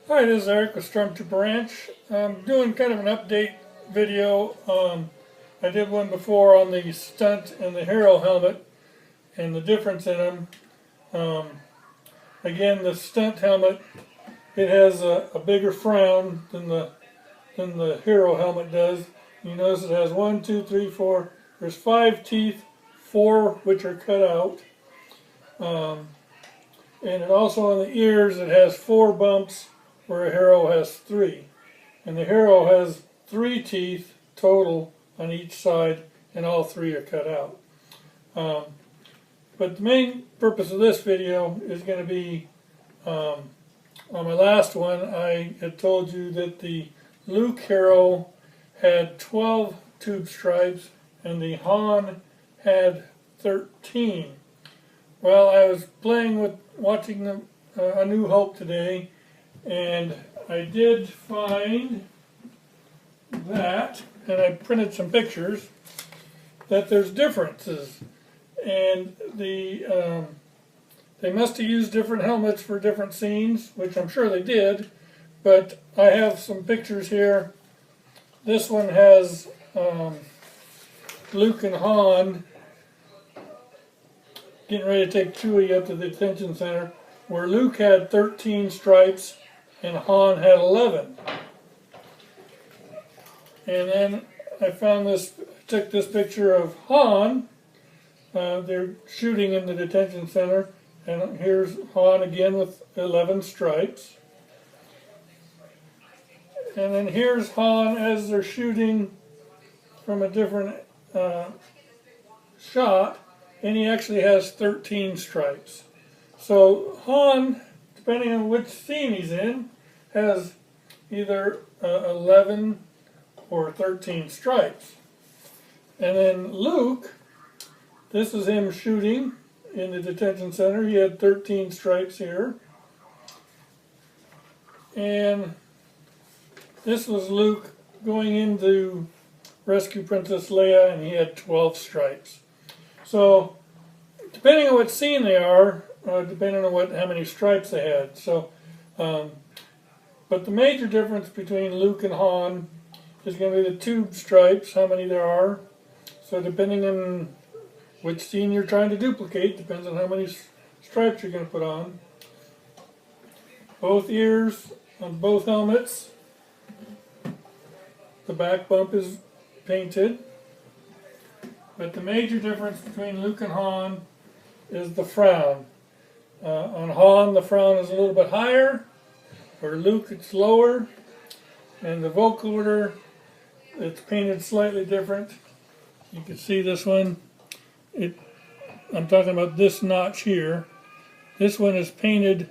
Hi, this is Eric with Stormtrooper Ranch. I'm doing kind of an update video. I did one before on the Stunt and the Hero Helmet and the difference in them. Again, the Stunt helmet, it has a bigger frown than the Hero helmet does. You notice it has 1, 2, 3, 4. There's 5 teeth, 4 which are cut out. And it also on the ears it has 4 bumps, where a Hero has 3. And the Hero has 3 teeth total on each side, and all 3 are cut out. But the main purpose of this video is going to be, on my last one I had told you that the Luke Hero had 12 tube stripes and the Han had 13. Well, I was playing with watching A New Hope today, and I did find that, and I printed some pictures, that there's differences. And they must have used different helmets for different scenes, which I'm sure they did, but I have some pictures here. This one has Luke and Han getting ready to take Chewie up to the detention center, where Luke had 13 stripes and Han had 11. And then I found this, took this picture of Han. They're shooting in the detention center, and here's Han again with 11 stripes. And then here's Han as they're shooting from a different shot, and he actually has 13 stripes. So Han, depending on which scene he's in, has either 11 or 13 stripes. And then Luke, this is him shooting in the detention center. He had 13 stripes here. And this was Luke going into rescue Princess Leia, and he had 12 stripes. So, depending on what scene they are, depending on how many stripes they had. So, but the major difference between Luke and Han is going to be the tube stripes, how many there are. So depending on which scene you're trying to duplicate, depends on how many stripes you're going to put on. Both ears on both helmets. The back bump is painted. But the major difference between Luke and Han is the frown. On Han, the frown is a little bit higher. For Luke, it's lower. And the vocoder, it's painted slightly different. You can see this one. I'm talking about this notch here. This one is painted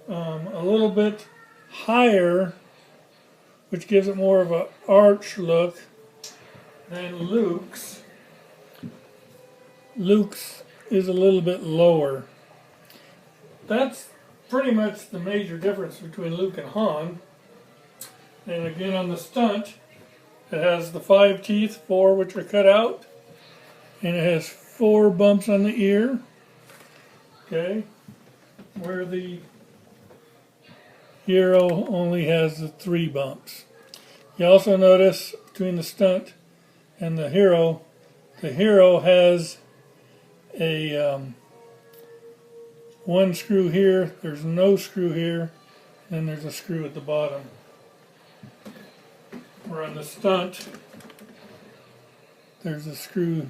a little bit higher, which gives it more of an arch look than Luke's. Luke's is a little bit lower. That's pretty much the major difference between Luke and Han. And again, on the Stunt, it has the 5 teeth, 4 which are cut out, and it has 4 bumps on the ear. Okay, where the Hero only has the 3 bumps. You also notice between the Stunt and the Hero has a 1 screw here, there's no screw here, and there's a screw at the bottom. Where on the Stunt, there's a screw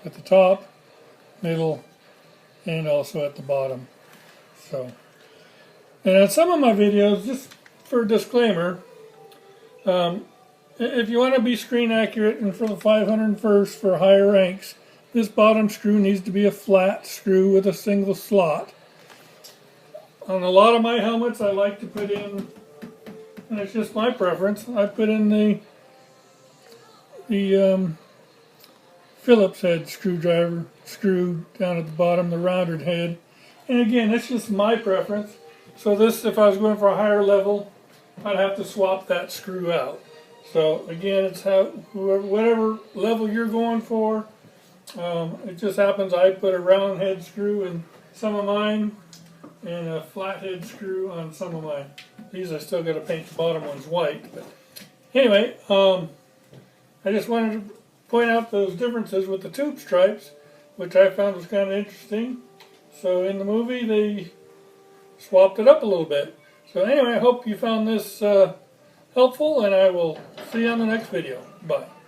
at the top, middle, and also at the bottom. So, and on some of my videos, just for a disclaimer, if you want to be screen accurate and for the 501st for higher ranks, this bottom screw needs to be a flat screw with a single slot. On a lot of my helmets, I like to put in, and it's just my preference, I put in the Phillips head screwdriver screw down at the bottom, the rounded head. And again, it's just my preference. So this, if I was going for a higher level, I'd have to swap that screw out. So again, it's whatever level you're going for. It just happens I put a round head screw in some of mine. and a flathead screw on some of mine. These I still got to paint the bottom ones white. But anyway, I just wanted to point out those differences with the tube stripes, which I found was kind of interesting. So in the movie they swapped it up a little bit. So anyway, I hope you found this helpful, and I will see you on the next video. Bye.